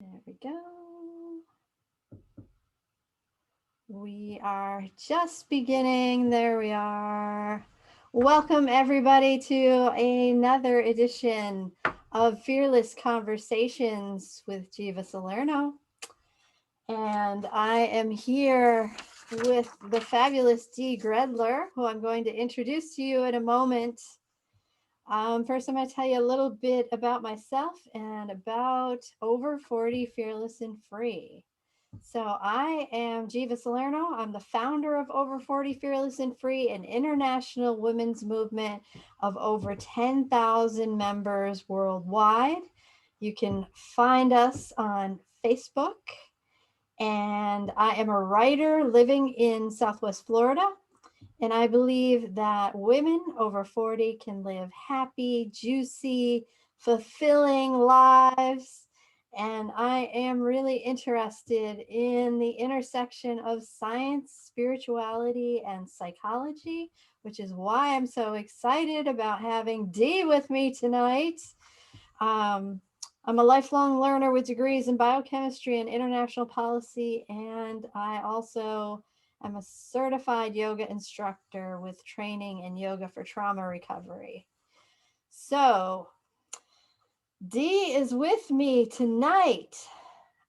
There we go. We are just beginning. There we are. Welcome, everybody, to another edition of Fearless Conversations with Geva Salerno. And I am here with the fabulous Dee Gredler, who I'm going to introduce to you in a moment. First, I'm going to tell you a little bit about myself and about Over 40 Fearless and Free. So, I am Geva Salerno. I'm the founder of Over 40 Fearless and Free, an international women's movement of over 10,000 members worldwide. You can find us on Facebook, and I am a writer living in Southwest Florida. And I believe that women over 40 can live happy, juicy, fulfilling lives. And I am really interested in the intersection of science, spirituality, and psychology, which is why I'm so excited about having Dee with me tonight. Um, I'm a lifelong learner with degrees in biochemistry and international policy, and I also am a certified yoga instructor with training in yoga for trauma recovery. So, Dee is with me tonight,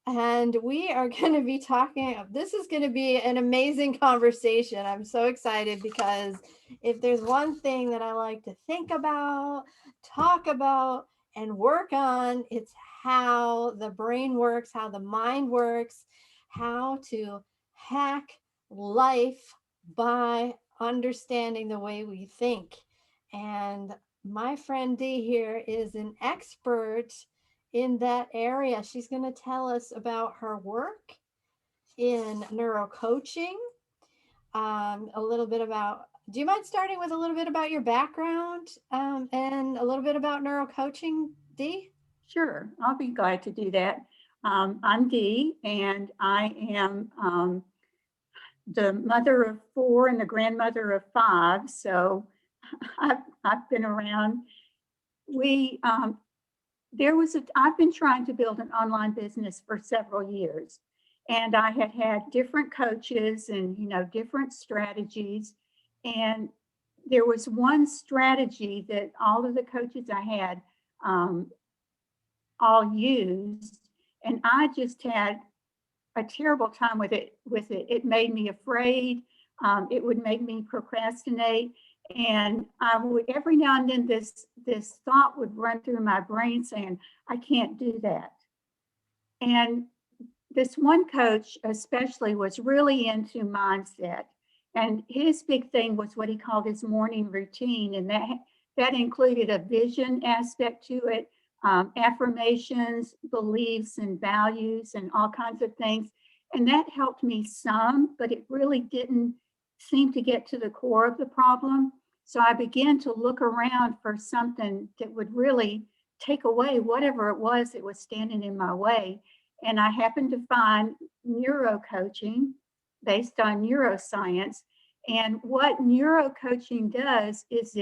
and we are going to be talking. This is going to be an amazing conversation. I'm so excited because if there's one thing that I like to think about, talk about, and work on, it's how the brain works, how the mind works, how to hack life by understanding the way we think. And my friend Dee here is an expert in that area. She's going to tell us about her work in neuro coaching, a little bit about. Do you mind starting with a little bit about your background and a little bit about neuro coaching, Dee? Sure, I'll be glad to do that. I'm Dee, and I am the mother of four and the grandmother of five. So I've been around. We I've been trying to build an online business for several years, and I had different coaches and different strategies, and there was one strategy that all of the coaches I had um, all used, and I just had a terrible time with it. It made me afraid. It would make me procrastinate, and I would every now and then this thought would run through my brain saying, "I can't do that." And this one coach, especially, was really into mindset, and his big thing was what he called his morning routine, and that included a vision aspect to it, affirmations, beliefs, and values, and all kinds of things. And that helped me some, but it really didn't seem to get to the core of the problem. So I began to look around for something that would really take away whatever it was that was standing in my way. And I happened to find neuro coaching based on neuroscience. And what neuro coaching does is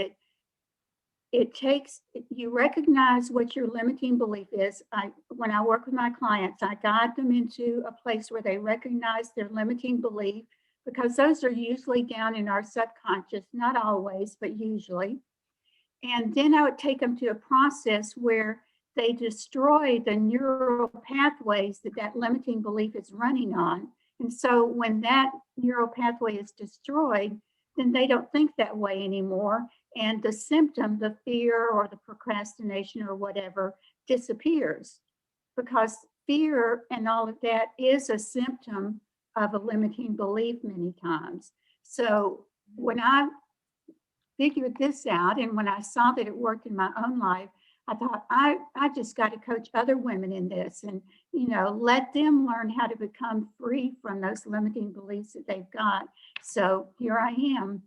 you recognize what your limiting belief is. When I work with my clients, I guide them into a place where they recognize their limiting belief, because those are usually down in our subconscious, not always, but usually. And then I would take them to a process where they destroy the neural pathways that limiting belief is running on. And so when that neural pathway is destroyed, then they don't think that way anymore. And the symptom, the fear or the procrastination or whatever, disappears, because fear and all of that is a symptom of a limiting belief many times. So when I figured this out, and when I saw that it worked in my own life, I thought I just got to coach other women in this, and let them learn how to become free from those limiting beliefs that they've got. So here I am.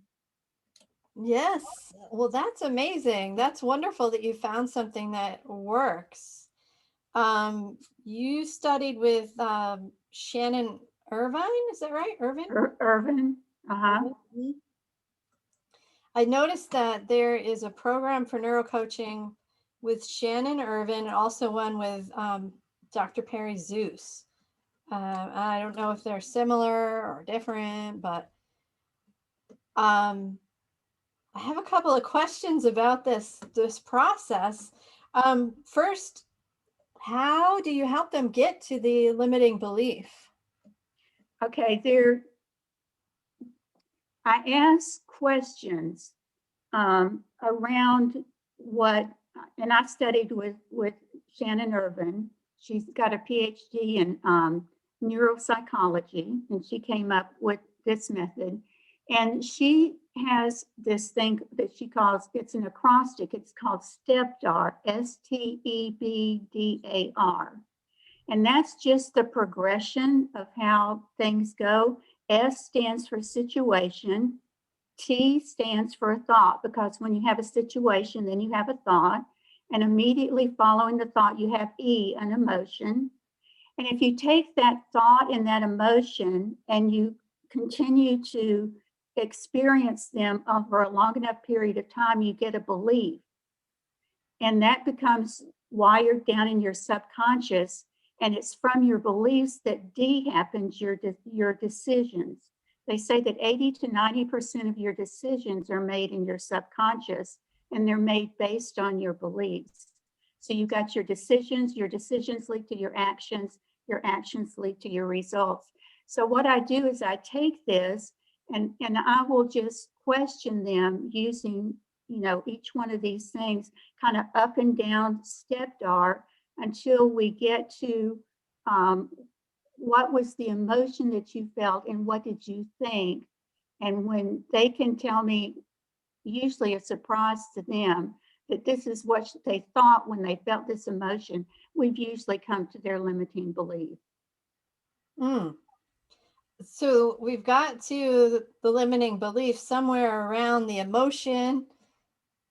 Yes. Well, that's amazing. That's wonderful that you found something that works. You studied with Shannon Irvine, is that right? Irvin? Irvin. Uh-huh. Irvin? I noticed that there is a program for neurocoaching with Shannon Irvin, and also one with Dr. Perry Zeus. I don't know if they're similar or different, but I have a couple of questions about this process. First, how do you help them get to the limiting belief? Okay, there, I ask questions around what, and I studied with Shannon Irvin. She's got a PhD in neuropsychology, and she came up with this method. And she has this thing that she calls, it's an acrostic, it's called STEBDAR, STEBDAR. And that's just the progression of how things go. S stands for situation. T stands for thought, because when you have a situation, then you have a thought. And immediately following the thought, you have E, an emotion. And if you take that thought and that emotion and you continue to experience them over a long enough period of time, you get a belief. And that becomes wired down in your subconscious. And it's from your beliefs that D happens, your decisions. They say that 80 to 90% of your decisions are made in your subconscious, and they're made based on your beliefs. So you got your decisions lead to your actions lead to your results. So what I do is I take this and I will just question them using, each one of these things kind of up and down STEBDAR until we get to what was the emotion that you felt and what did you think? And when they can tell me, usually a surprise to them, that this is what they thought when they felt this emotion, we've usually come to their limiting belief. Mm. So we've got to the limiting belief somewhere around the emotion,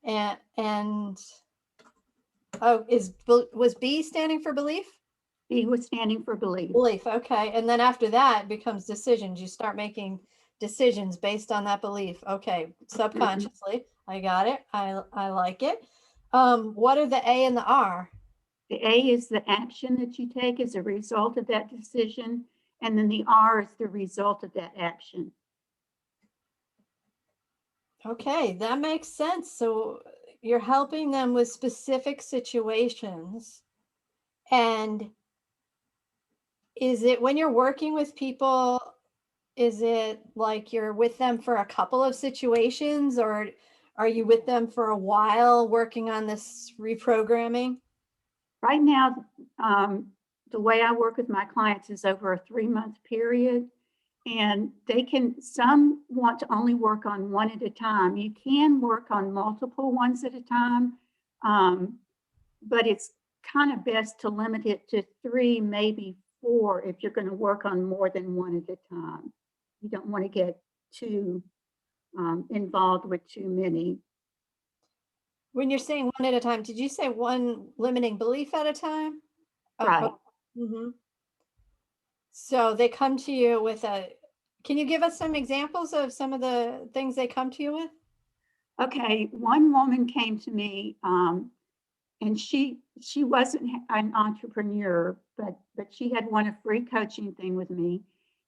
and oh, was B standing for belief? B was standing for belief. Belief, okay. And then after that it becomes decisions. You start making decisions based on that belief. Okay, subconsciously. I got it. I like it. What are the A and the R? The A is the action that you take as a result of that decision, and then the R is the result of that action. Okay, that makes sense. So you're helping them with specific situations. And is it when you're working with people, is it like you're with them for a couple of situations, or are you with them for a while working on this reprogramming? Right now, the way I work with my clients is over a 3-month period. And some want to only work on one at a time. You can work on multiple ones at a time, but it's kind of best to limit it to 3, maybe 4, if you're going to work on more than one at a time. You don't want to get too involved with too many. When you're saying one at a time, did you say one limiting belief at a time? Right. Mm-hmm. So they come to you with can you give us some examples of some of the things they come to you with? Okay, one woman came to me, and she wasn't an entrepreneur, but she had won a free coaching thing with me,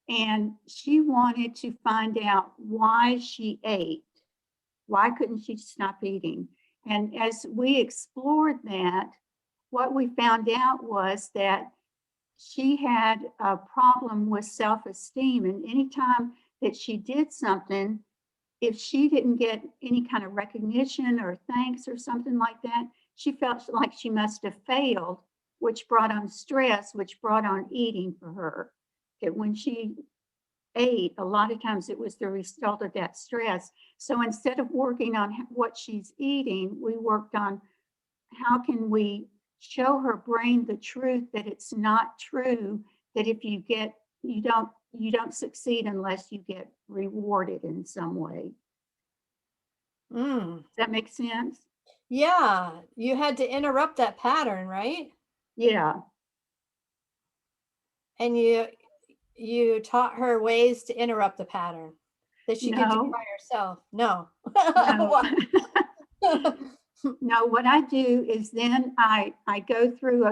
and she wanted to find out why she ate. Why couldn't she stop eating? And as we explored that, what we found out was that she had a problem with self-esteem, and anytime that she did something, if she didn't get any kind of recognition or thanks or something like that, she felt like she must have failed, which brought on stress, which brought on eating for her. That when she ate, a lot of times it was the result of that stress. So instead of working on what she's eating, we worked on how can we show her brain the truth that it's not true, that if you get, you don't succeed unless you get rewarded in some way. Mm. Does that make sense? Yeah, you had to interrupt that pattern, right? Yeah. And you taught her ways to interrupt the pattern that she could do No, by herself. No. no. No, what I do is then I go through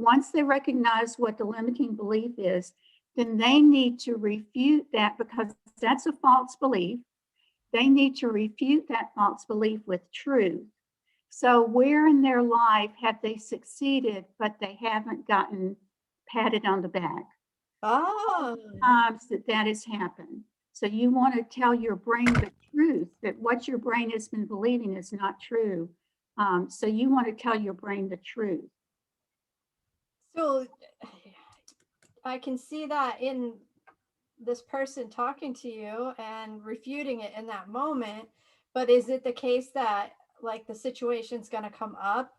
once they recognize what the limiting belief is, then they need to refute that, because that's a false belief. They need to refute that false belief with truth. So where in their life have they succeeded, but they haven't gotten patted on the back? Oh, Times that has happened. So you want to tell your brain the truth, that what your brain has been believing is not true. So you want to tell your brain the truth. so I can see that in this person talking to you and refuting it in that moment. But is it the case that like the situation's going to come up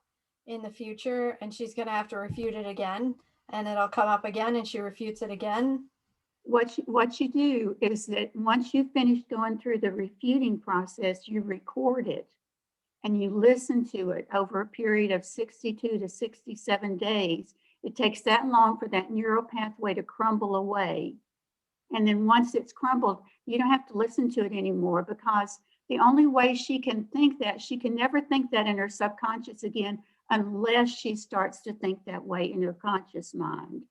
in the future and she's going to have to refute it again, and it'll come up again and she refutes it again? What you do is that once you finish going through the refuting process, you record it and you listen to it over a period of 62 to 67 days. It takes that long for that neural pathway to crumble away. And then once it's crumbled, you don't have to listen to it anymore, because the only way she can think that, she can never think that in her subconscious again unless she starts to think that way in her conscious mind.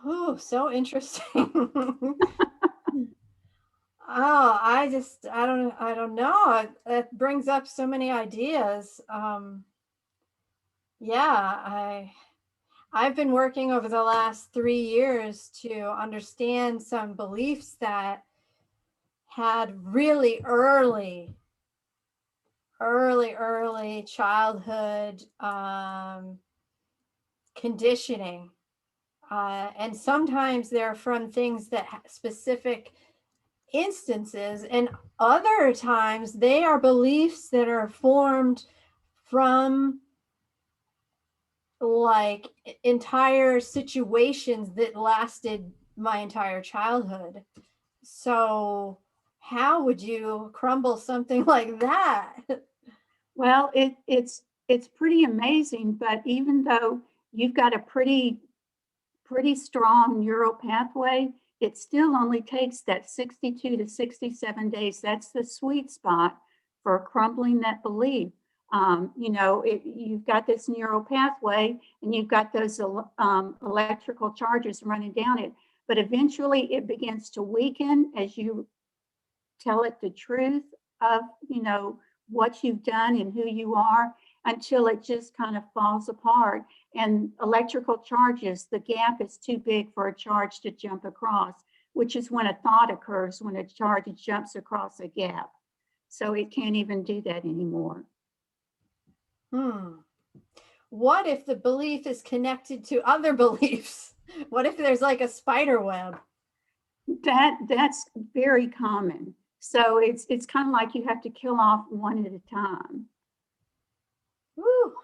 Oh, so interesting. Oh, I don't know. It brings up so many ideas. Yeah, I've been working over the last 3 years to understand some beliefs that had really early childhood conditioning. And sometimes they're from things that specific instances, and other times they are beliefs that are formed from like entire situations that lasted my entire childhood. So how would you crumble something like that? Well, it's pretty amazing, but even though you've got a pretty strong neural pathway, it still only takes that 62 to 67 days. That's the sweet spot for crumbling that belief. You've got this neural pathway and you've got those electrical charges running down it, but eventually it begins to weaken as you tell it the truth of, what you've done and who you are, until it just kind of falls apart. And electrical charges, the gap is too big for a charge to jump across, which is when a thought occurs, when a charge jumps across a gap. So it can't even do that anymore. What if the belief is connected to other beliefs? What if there's like a spider web? That's very common. So it's kind of like you have to kill off one at a time. Woo.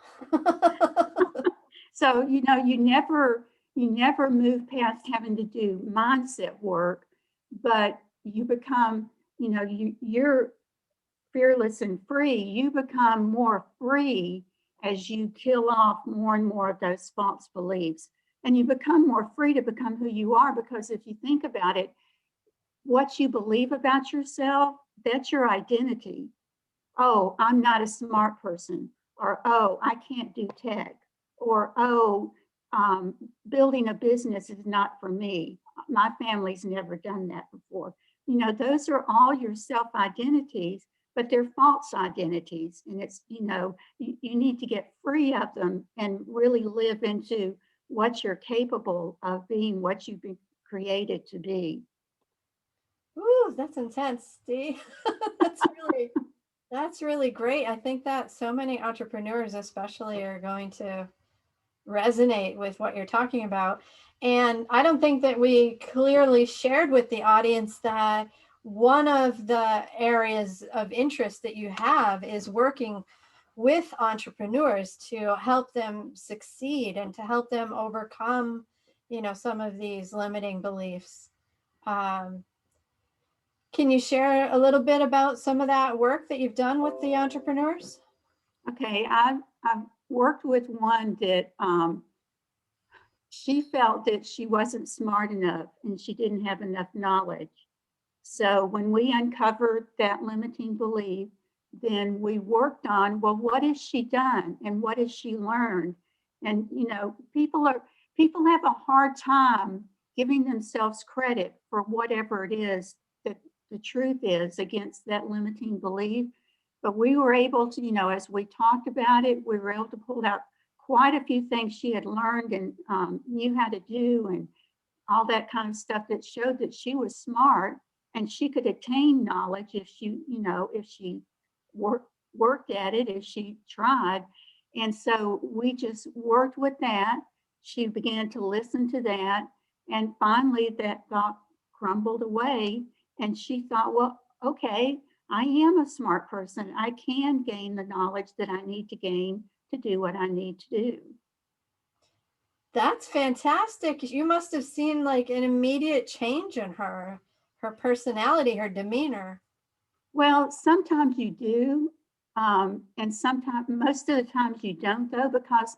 So, you never move past having to do mindset work, but you become, you're fearless and free. You become more free as you kill off more and more of those false beliefs. And you become more free to become who you are, because if you think about it, what you believe about yourself, that's your identity. Oh, I'm not a smart person, or oh, I can't do tech, or oh, building a business is not for me. My family's never done that before. Those are all your self identities, but they're false identities. And it's, you need to get free of them and really live into what you're capable of being, what you've been created to be. Ooh, that's intense, Dee. That's really great. I think that so many entrepreneurs especially are going to resonate with what you're talking about. And I don't think that we clearly shared with the audience that one of the areas of interest that you have is working with entrepreneurs to help them succeed and to help them overcome, some of these limiting beliefs. Um, can you share a little bit about some of that work that you've done with the entrepreneurs? Okay, I've worked with one that she felt that she wasn't smart enough and she didn't have enough knowledge. So when we uncovered that limiting belief, then we worked on, well, what has she done and what has she learned? And people have a hard time giving themselves credit for whatever it is that the truth is against that limiting belief. But we were able to, as we talked about it, we were able to pull out quite a few things she had learned and knew how to do, and all that kind of stuff that showed that she was smart and she could attain knowledge if she worked at it, if she tried. And so we just worked with that. She began to listen to that. And finally, that thought crumbled away. And she thought, well, okay, I am a smart person. I can gain the knowledge that I need to gain to do what I need to do. That's fantastic. You must have seen like an immediate change in her personality, her demeanor. Well, sometimes you do. And sometimes, most of the times you don't, though, because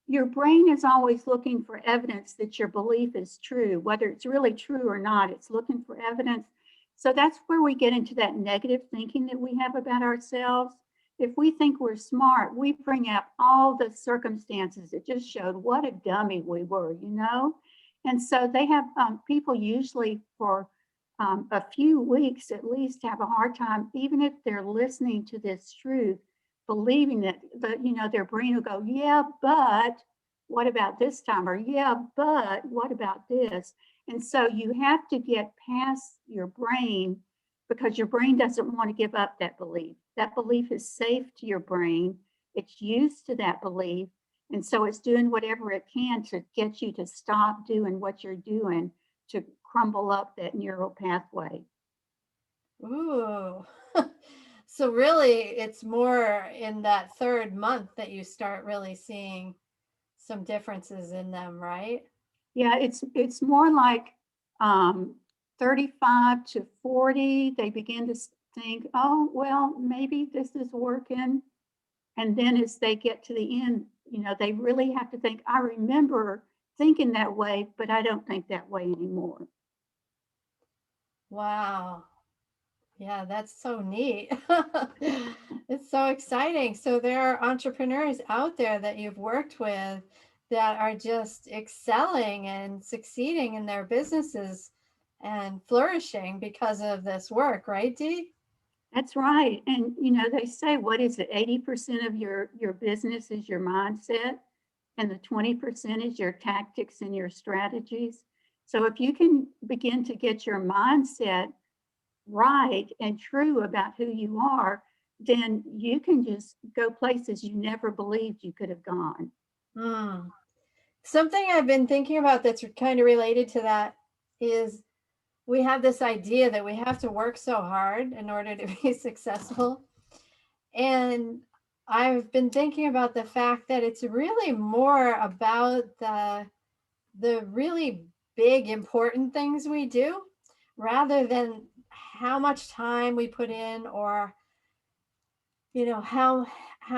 your brain is always looking for evidence that your belief is true, whether it's really true or not, it's looking for evidence. So that's where we get into that negative thinking that we have about ourselves. If we think we're smart, we bring up all the circumstances that just showed what a dummy we were, And so they have people usually for a few weeks at least have a hard time, even if they're listening to this truth, believing that their brain will go, yeah, but what about this time? Or yeah, but what about this? And so you have to get past your brain, because your brain doesn't want to give up that belief. That belief is safe to your brain. It's used to that belief. And so it's doing whatever it can to get you to stop doing what you're doing, to crumble up that neural pathway. Ooh. So really it's more in that third month that you start really seeing some differences in them, right? Yeah, it's more like 35 to 40. They begin to think, oh, well, maybe this is working. And then as they get to the end, they really have to think, I remember thinking that way, but I don't think that way anymore. Wow. Yeah, that's so neat. It's so exciting. So there are entrepreneurs out there that you've worked with that are just excelling and succeeding in their businesses and flourishing because of this work, right, Dee? That's right. And they say, what is it? 80% of your business is your mindset, and the 20% is your tactics and your strategies. So if you can begin to get your mindset right and true about who you are, then you can just go places you never believed you could have gone. Hmm. Something I've been thinking about that's kind of related to that is we have this idea that we have to work so hard in order to be successful. And I've been thinking about the fact that it's really more about the really big important things we do rather than how much time we put in, or how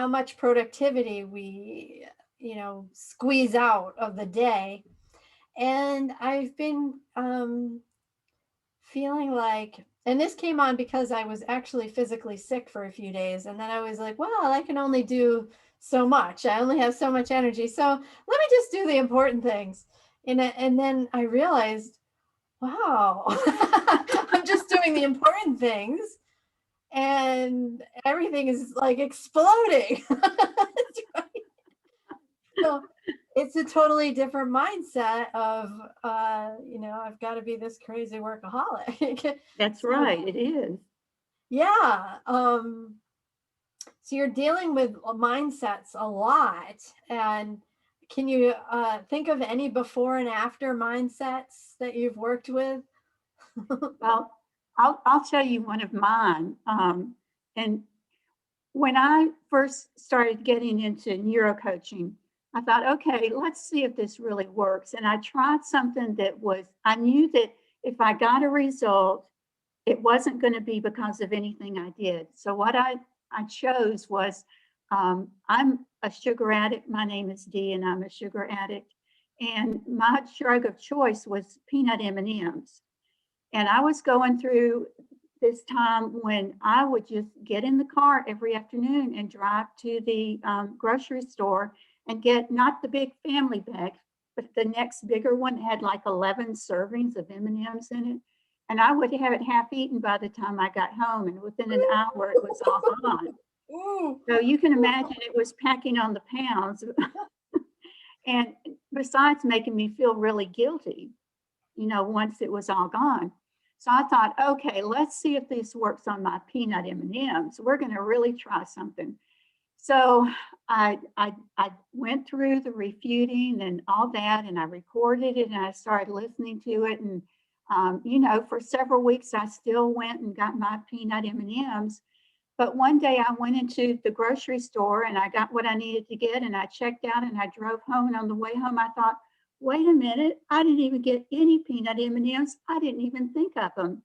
much productivity we squeeze out of the day. And I've been feeling like, and this came on because I was actually physically sick for a few days, and then I was like, well, I can only do so much, I only have so much energy, so let me just do the important things. And then I realized, wow, I'm just doing the important things and everything is like exploding. So it's a totally different mindset of I've got to be this crazy workaholic. That's So right, it is. yeah, so you're dealing with mindsets a lot. And can you think of any before and after mindsets that you've worked with? Well, I'll tell you one of mine. And when I first started getting into neuro coaching, I thought, okay, let's see if this really works. And I tried something I knew that if I got a result, it wasn't going to be because of anything I did. So what I chose was, I'm a sugar addict. My name is Dee, and I'm a sugar addict. And my drug of choice was peanut M&Ms. And I was going through this time when I would just get in the car every afternoon and drive to the grocery store and get not the big family bag, but the next bigger one had like 11 servings of M&Ms in it. And I would have it half eaten by the time I got home, and within an hour it was all gone. Ooh. So you can imagine it was packing on the pounds. And besides making me feel really guilty, once it was all gone. So I thought, okay, let's see if this works on my peanut M&Ms. We're going to really try something. So I went through the refuting and all that, and I recorded it, and I started listening to it. And for several weeks, I still went and got my peanut M&Ms. But one day I went into the grocery store and I got what I needed to get, and I checked out and I drove home. And on the way home, I thought, wait a minute, I didn't even get any peanut M&Ms. I didn't even think of them.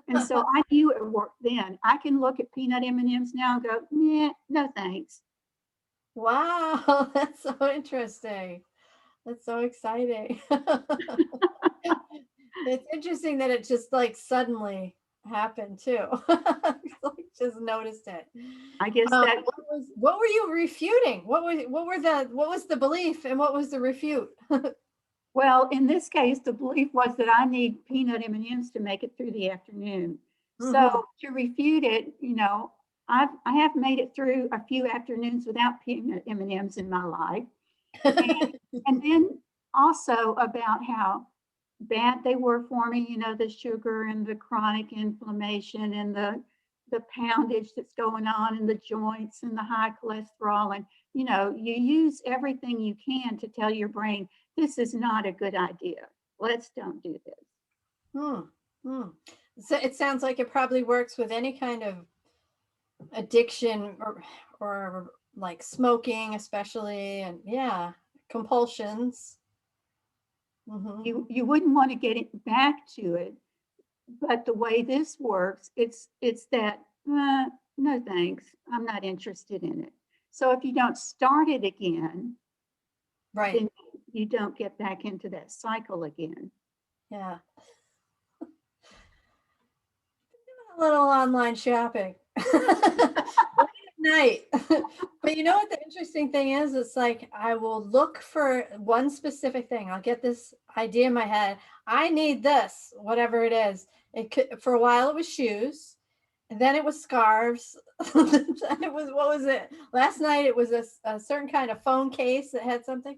And so I knew it worked then. I can look at peanut M&Ms now and go, nah, no thanks. Wow, that's so interesting. That's so exciting. It's interesting that it just like suddenly happened too. Like just noticed it. I guess that, What were you refuting? What was the belief and what was the refute? well, in this case, the belief was that I need peanut M&Ms to make it through the afternoon. So to refute it, I have made it through a few afternoons without peanut M&Ms in my life. And then also about how bad they were for me, the sugar and the chronic inflammation and the poundage that's going on in the joints and the high cholesterol. And, you use everything you can to tell your brain, this is not a good idea. Let's don't do this. Hmm. Hmm. So it sounds like it probably works with any kind of addiction or like smoking, especially, and yeah, compulsions. You wouldn't want to get it back to it, but the way this works, it's that no thanks, I'm not interested in it. So if you don't start it again, Right. then you don't get back into that cycle again. Yeah. A little online shopping. Late at night. But you know what the interesting thing is? It's like I will look for one specific thing. I'll get this idea in my head. I need this, whatever it is. It could, for a while it was shoes, and then it was scarves. Then it was, what was it? Last night it was a certain kind of phone case that had something.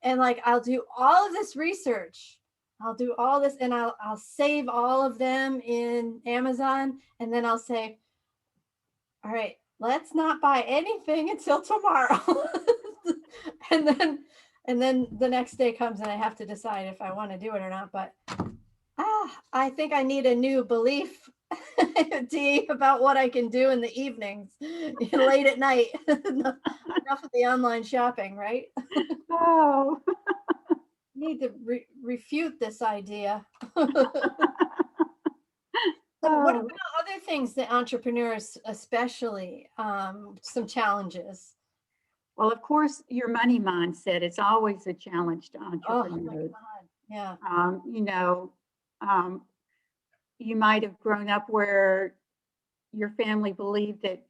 And like I'll do all of this research. I'll do all this and I'll save all of them in Amazon, and then I'll say, all right, let's not buy anything until tomorrow. and then the next day comes and I have to decide if I want to do it or not. But I think I need a new belief, Dee, about what I can do in the evenings, late at night. Enough of the online shopping, right? Oh. Need to refute this idea. So what Oh. about other things that entrepreneurs, especially, some challenges? Well, of course, your money mindset is always a challenge to Oh my entrepreneurs. God. Yeah. Um, you know, um, you might have grown up where your family believed that,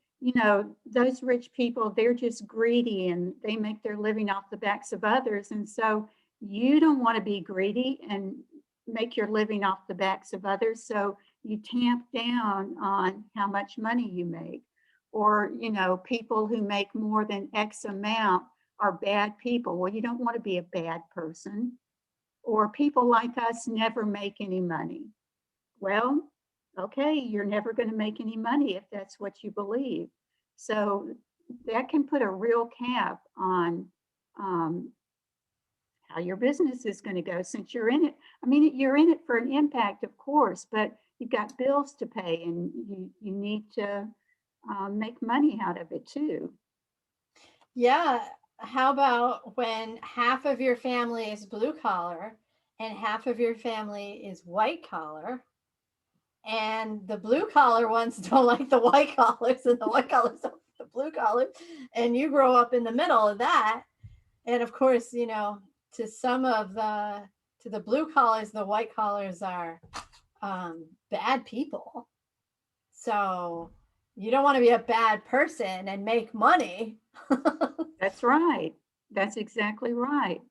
those rich people, they're just greedy and they make their living off the backs of others. And so you don't want to be greedy and make your living off the backs of others. So you tamp down on how much money you make. Or, people who make more than X amount are bad people. Well, you don't want to be a bad person. Or people like us never make any money. Well, okay, you're never going to make any money if that's what you believe. So that can put a real cap on um, how your business is going to go since you're in it. I mean, you're in it for an impact, of course, but you've got bills to pay and you need to make money out of it too. Yeah. How about when half of your family is blue collar and half of your family is white collar, and the blue collar ones don't like the white collars and the white collars don't like the blue collars, and you grow up in the middle of that. And of course, to some of the blue collars, the white collars are bad people. So you don't want to be a bad person and make money. That's right. That's exactly right.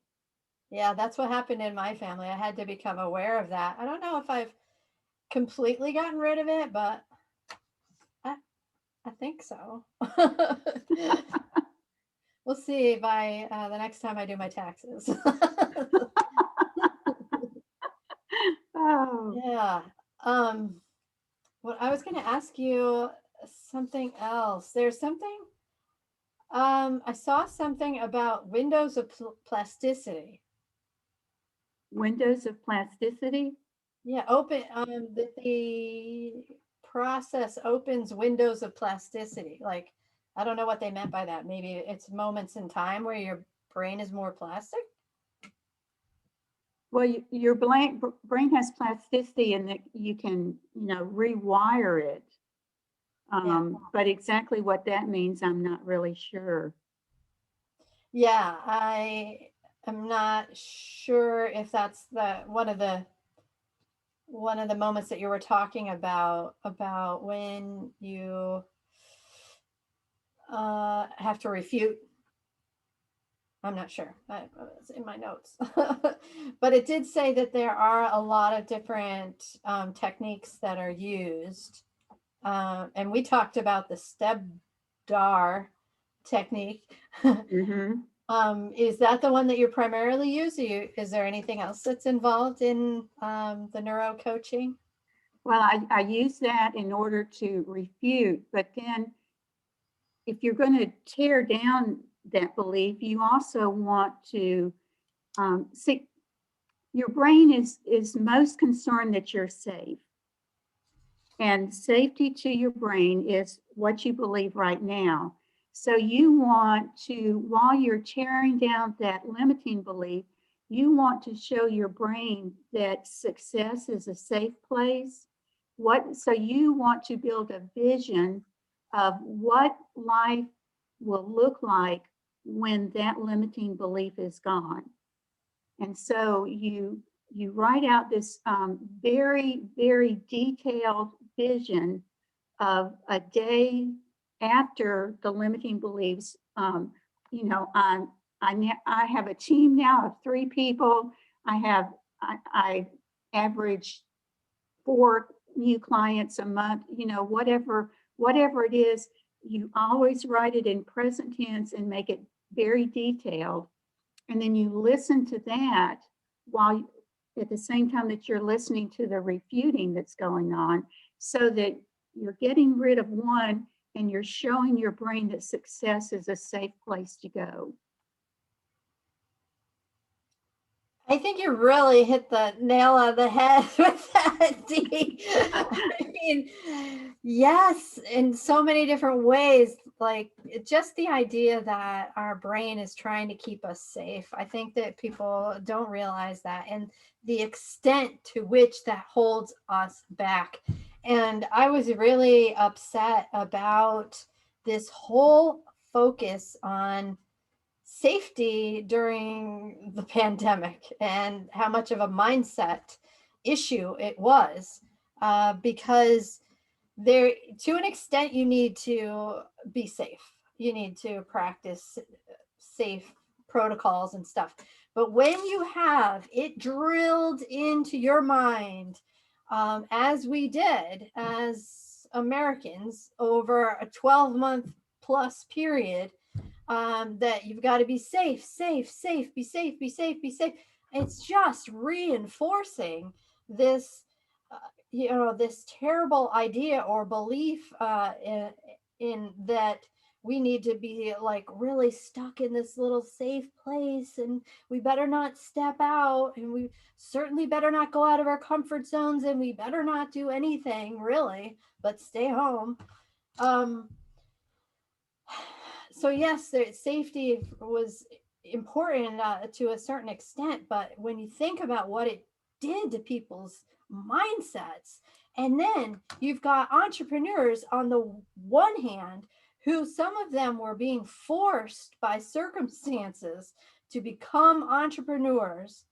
Yeah, that's what happened in my family. I had to become aware of that. I don't know if I've completely gotten rid of it, but I, I think so. We'll see by the next time I do my taxes. Oh, Yeah. Um, what I was going to ask you something else. There's something I saw something about windows of plasticity. windows of plasticity. Yeah, open that the process opens windows of plasticity. Like I don't know what they meant by that. Maybe it's moments in time where your brain is more plastic. Well, your brain has plasticity and that you can, rewire it. Yeah. But exactly what that means, I'm not really sure. Yeah, I am not sure if that's the one of the moments that you were talking about when you have to refute. I'm not sure. It's in my notes, but it did say that there are a lot of different techniques that are used, and we talked about the step dar technique. Hmm. Is that the one that you primarily use? Is there anything else that's involved in the neuro coaching? Well, I use that in order to refute, but then if you're going to tear down that belief, you also want to see your brain is most concerned that you're safe. And safety to your brain is what you believe right now. So you want to, while you're tearing down that limiting belief, you want to show your brain that success is a safe place. So you want to build a vision of what life will look like when that limiting belief is gone. And so you write out this very, very detailed vision of a day after the limiting beliefs. You know, I have a team now of 3 people. I average 4 new clients a month. Whatever it is, you always write it in present tense and make it very detailed, and then you listen to that while at the same time that you're listening to the refuting that's going on, so that you're getting rid of one and you're showing your brain that success is a safe place to go. I think you really hit the nail on the head with that, Dee. I mean, yes, in so many different ways. Like just the idea that our brain is trying to keep us safe. I think that people don't realize that and the extent to which that holds us back. And I was really upset about this whole focus on safety during the pandemic and how much of a mindset issue it was, because there, to an extent, you need to be safe, you need to practice safe protocols and stuff, but when you have it drilled into your mind, as we did as Americans over a 12-month plus period, that you've got to be safe, safe, safe, be safe, be safe, be safe. It's just reinforcing this, uh, this terrible idea or belief, in that we need to be like really stuck in this little safe place and we better not step out and we certainly better not go out of our comfort zones and we better not do anything really but stay home. um so yes, safety was important, to a certain extent, but when you think about what it did to people's mindsets, and then you've got entrepreneurs on the one hand who some of them were being forced by circumstances to become entrepreneurs,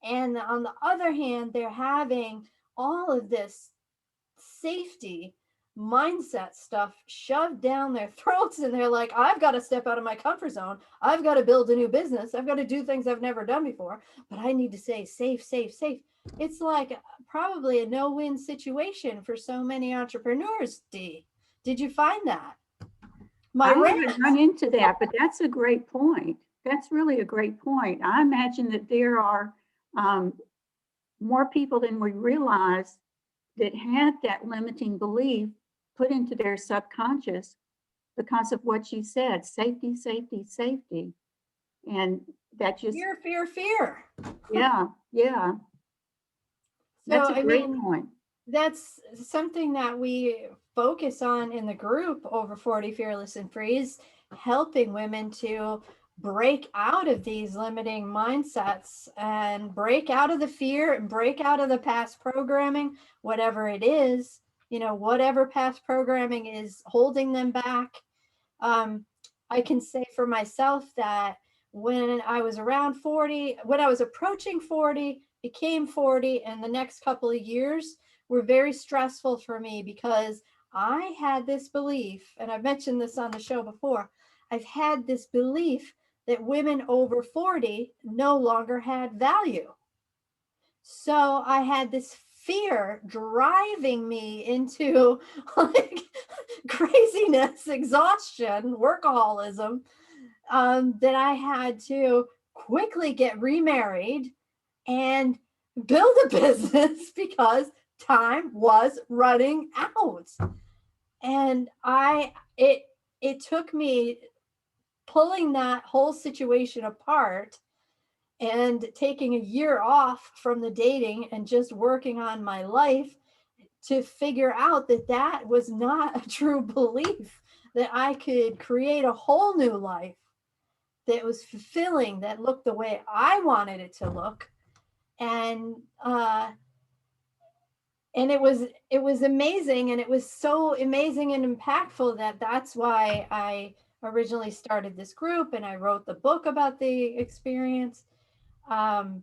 and on the other hand they're having all of this safety mindset stuff shoved down their throats, and they're like, I've got to step out of my comfort zone. I've got to build a new business. I've got to do things I've never done before, but I need to stay safe, safe, safe. It's like probably a no-win situation for so many entrepreneurs. Dee, did you find that? My I rant. haven't run into that, but that's a great point. That's really a great point. I imagine that there are more people than we realize that had that limiting belief put into their subconscious because of what you said, safety, safety, safety. And that just, Fear, fear, fear. yeah, yeah, So, that's a I great mean, point. that's something that we focus on in the group over 40 Fearless and Freeze, helping women to break out of these limiting mindsets and break out of the fear and break out of the past programming, whatever it is, whatever past programming is holding them back. Um, I can say for myself that when I was around 40, when I was approaching 40, became 40, and the next couple of years were very stressful for me because I had this belief, and I've mentioned this on the show before. I've had this belief that women over 40 no longer had value. So I had this fear driving me into like craziness, exhaustion, workaholism, that I had to quickly get remarried and build a business because time was running out. And it took me pulling that whole situation apart and taking a year off from the dating and just working on my life to figure out that that was not a true belief, that I could create a whole new life that was fulfilling, that looked the way I wanted it to look. And and it was amazing, and it was so amazing and impactful that that's why I originally started this group and I wrote the book about the experience. um,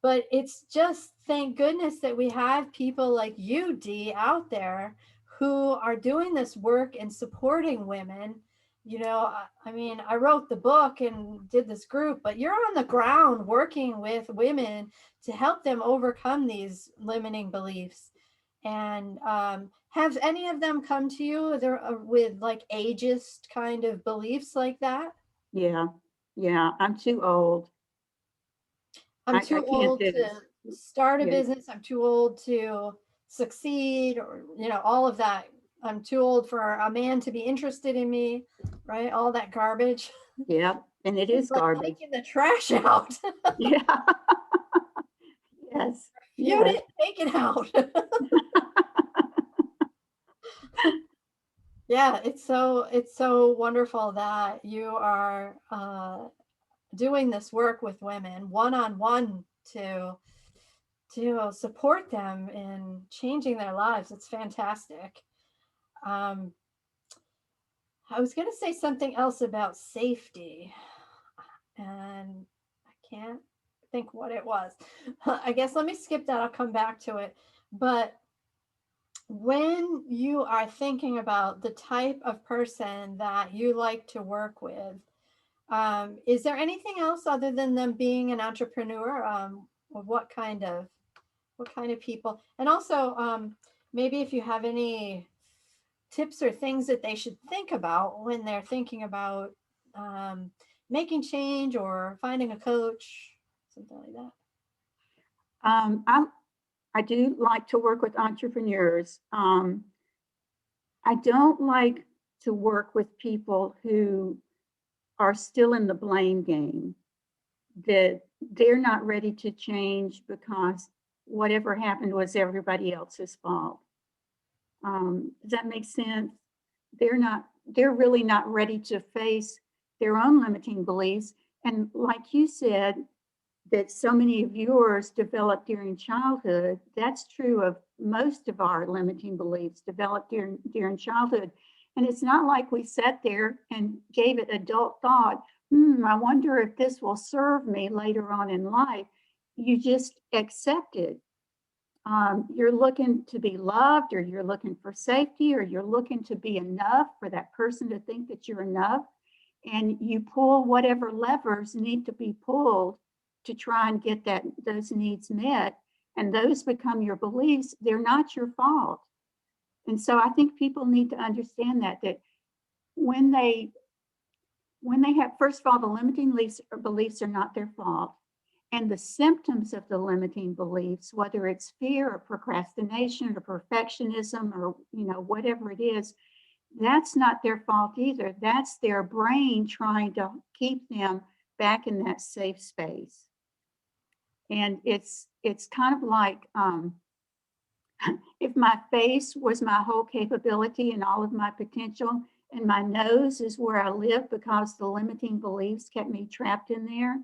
but it's just, thank goodness that we have people like you, Dee, out there who are doing this work and supporting women. I mean, I wrote the book and did this group, but you're on the ground working with women to help them overcome these limiting beliefs. And have any of them come to you with like ageist kind of beliefs like that? Yeah, yeah, I'm too old. I'm I too can't old do to this. start a Yeah, business. I'm too old to succeed, or, all of that. I'm too old for a man to be interested in me, right? All that garbage. yeah, and it is It's like garbage. taking the trash out. Yeah, yes, Feud yes. it, take it out. Yeah, it's so wonderful that you are doing this work with women one on one to support them in changing their lives. It's fantastic. Um, I was going to say something else about safety, and I can't think what it was. I guess let me skip that. I'll come back to it. But when you are thinking about the type of person that you like to work with, is there anything else other than them being an entrepreneur? What kind of people? And also, maybe if you have any tips or things that they should think about when they're thinking about um, making change or finding a coach, something like that. Um, I I do like to work with entrepreneurs. I don't like to work with people who are still in the blame game, that they're not ready to change because whatever happened was everybody else's fault. Does that make sense? They're really not ready to face their own limiting beliefs. And like you said, that so many of yours developed during childhood, that's true of most of our limiting beliefs developed during childhood. And it's not like we sat there and gave it adult thought, I wonder if this will serve me later on in life. You just accept it. you're looking to be loved, or you're looking for safety, or you're looking to be enough for that person to think that you're enough. And you pull whatever levers need to be pulled to try and get those needs met. And those become your beliefs. They're not your fault. And so I think people need to understand that when they have, first of all, the limiting beliefs are not their fault. And the symptoms of the limiting beliefs, whether it's fear or procrastination or perfectionism or, whatever it is, that's not their fault either. That's their brain trying to keep them back in that safe space. And it's kind of like, if my face was my whole capability and all of my potential, and my nose is where I live because the limiting beliefs kept me trapped in there,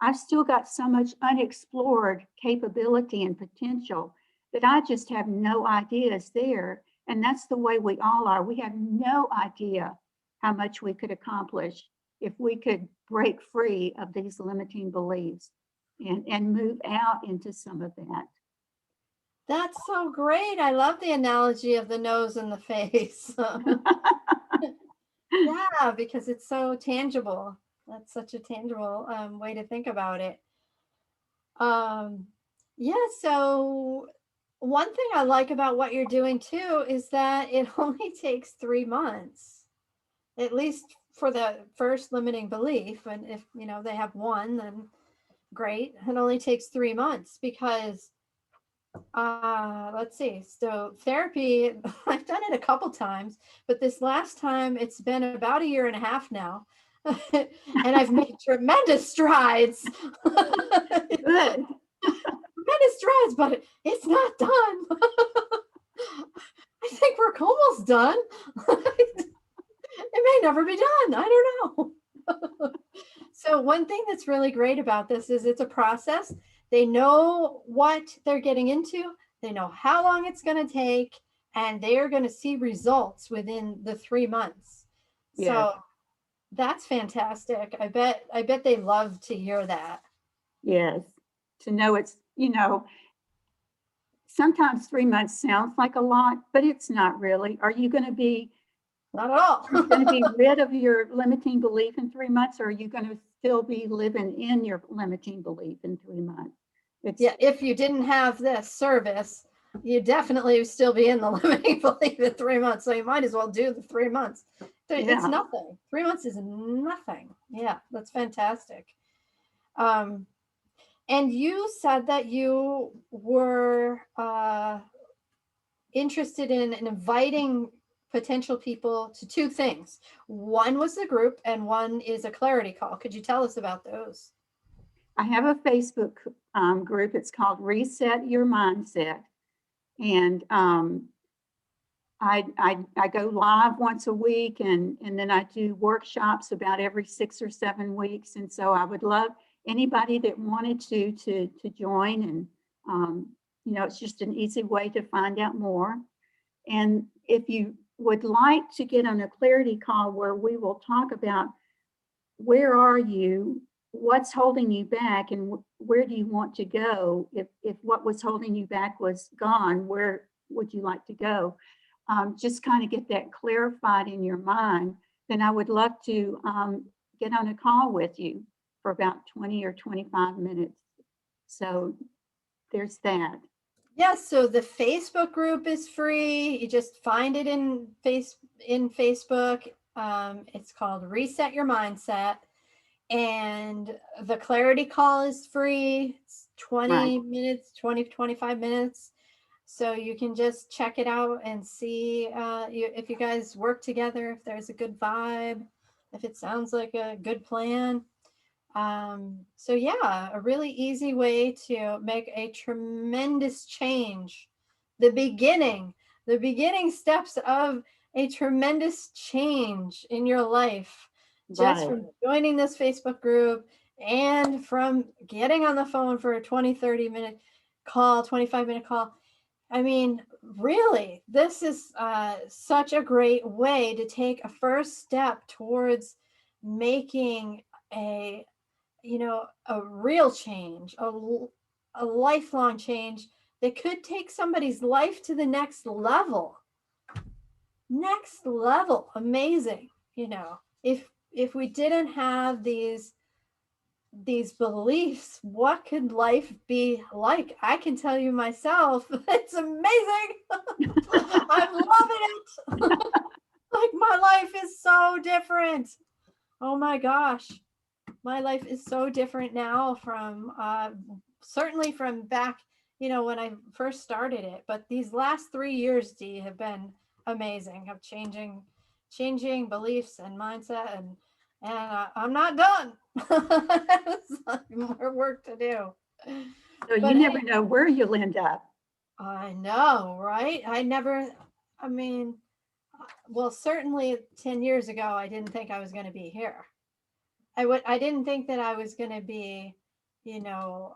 I've still got so much unexplored capability and potential that I just have no idea is there. And that's the way we all are. We have no idea how much we could accomplish if we could break free of these limiting beliefs and move out into some of that. That's so great. I love the analogy of the nose and the face. Yeah, because it's so tangible. That's such a tangible way to think about it. Um, yeah, so one thing I like about what you're doing too is that it only takes 3 months, at least for the first limiting belief. And if, they have one, then great. It only takes 3 months because let's see. So therapy, I've done it a couple times, but this last time it's been about a year and a half now. And I've made tremendous strides. Good. Tremendous strides, but it's not done. I think we're almost done. It may never be done. I don't know. So one thing that's really great about this is it's a process. They know what they're getting into. They know how long it's going to take, and they are going to see results within the 3 months. Yes. So that's fantastic. I bet they love to hear that. Yes. To know it's, sometimes 3 months sounds like a lot, but it's not really. Are you going to be Not at all. going to be rid of your limiting belief in 3 months, or are you going to still be living in your limiting belief in 3 months? Yeah, if you didn't have this service, you definitely would still be in the limiting belief in 3 months. So you might as well do the 3 months. It's nothing. 3 months is nothing. Yeah, that's fantastic. And you said that you were interested in inviting potential people to two things. One was the group, and one is a clarity call. Could you tell us about those? I have a Facebook group. It's called Reset Your Mindset. And I go live once a week, and then I do workshops about every 6 or 7 weeks. And so I would love anybody that wanted to join. And it's just an easy way to find out more. And if you would like to get on a clarity call where we will talk about where are you, what's holding you back, and where do you want to go? If what was holding you back was gone, where would you like to go? Just kind of get that clarified in your mind, then I would love to get on a call with you for about 20 or 25 minutes. So there's that. Yes, so the Facebook group is free. You just find it in Facebook. It's called Reset Your Mindset. And the clarity call is free. It's 20 Right. minutes, 25 minutes. So you can just check it out and see if you guys work together, if there's a good vibe, if it sounds like a good plan. So yeah, a really easy way to make a tremendous change. The beginning steps of a tremendous change in your life, just Right. from joining this Facebook group and from getting on the phone for a 20-30 minute call, 25-minute call. I mean, really, this is such a great way to take a first step towards making a a real change, a lifelong change that could take somebody's life to the next level. Next level. Amazing. If we didn't have these beliefs, what could life be like? I can tell you myself, it's amazing. I'm loving it. Like, my life is so different. Oh my gosh. My life is so different now from certainly from back, when I first started it. But these last 3 years, Dee, have been amazing of changing beliefs and mindset, and I'm not done. There's more work to do. So you But never hey, know where you'll end up. I know, right? I mean, well, certainly 10 years ago, I didn't think I was going to be here. I didn't think that I was going to be, you know,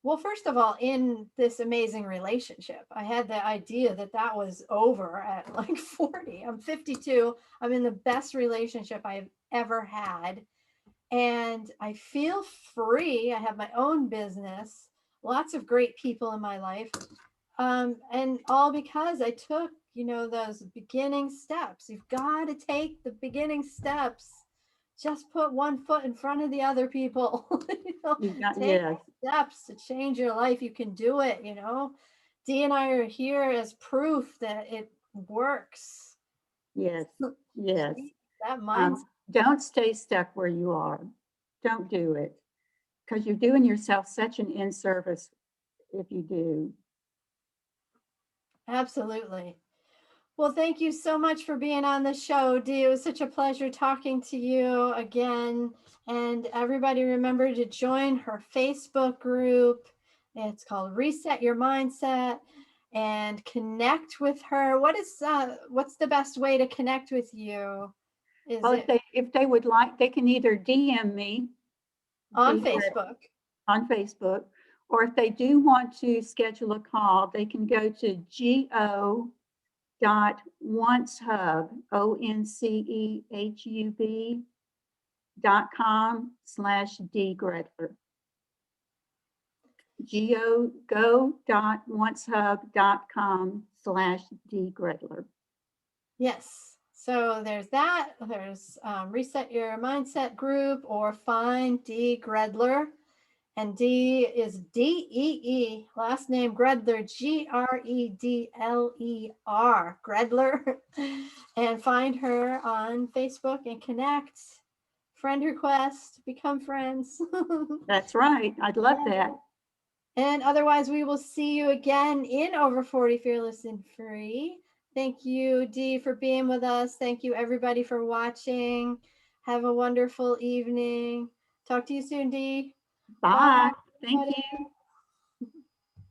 well, first of all, in this amazing relationship. I had the idea that that was over at like 40. I'm 52. I'm in the best relationship I've ever had. And I feel free. I have my own business, lots of great people in my life. And all because I took, those beginning steps. You've got to take the beginning steps. Just put one foot in front of the other, people. You got, Take yes, steps to change your life. You can do it. Dee and I are here as proof that it works. yes, yes. That mindset. Don't stay stuck where you are. Don't do it, because you're doing yourself such an in-service if you do. Absolutely. Well, thank you so much for being on the show, Dee. It was such a pleasure talking to you again. And everybody, remember to join her Facebook group. It's called Reset Your Mindset, and connect with her. What's the best way to connect with you? Is Well, it if they would like, they can either DM me, on Dee Facebook? on Facebook, or if they do want to schedule a call, they can go to go.oncehub, ONCEHUB.com/Dee Gredler. go.oncehub.com/Dee Gredler. Yes. So there's that. There's Reset Your Mindset group, or find Dee Gredler. And Dee is Dee, last name Gredler, Gredler, Gredler. And find her on Facebook and connect, friend request, become friends. That's right. I'd love that. And otherwise, we will see you again in Over 40 Fearless and Free. Thank you, Dee, for being with us. Thank you, everybody, for watching. Have a wonderful evening. Talk to you soon, Dee. Bye. Bye. Thank you.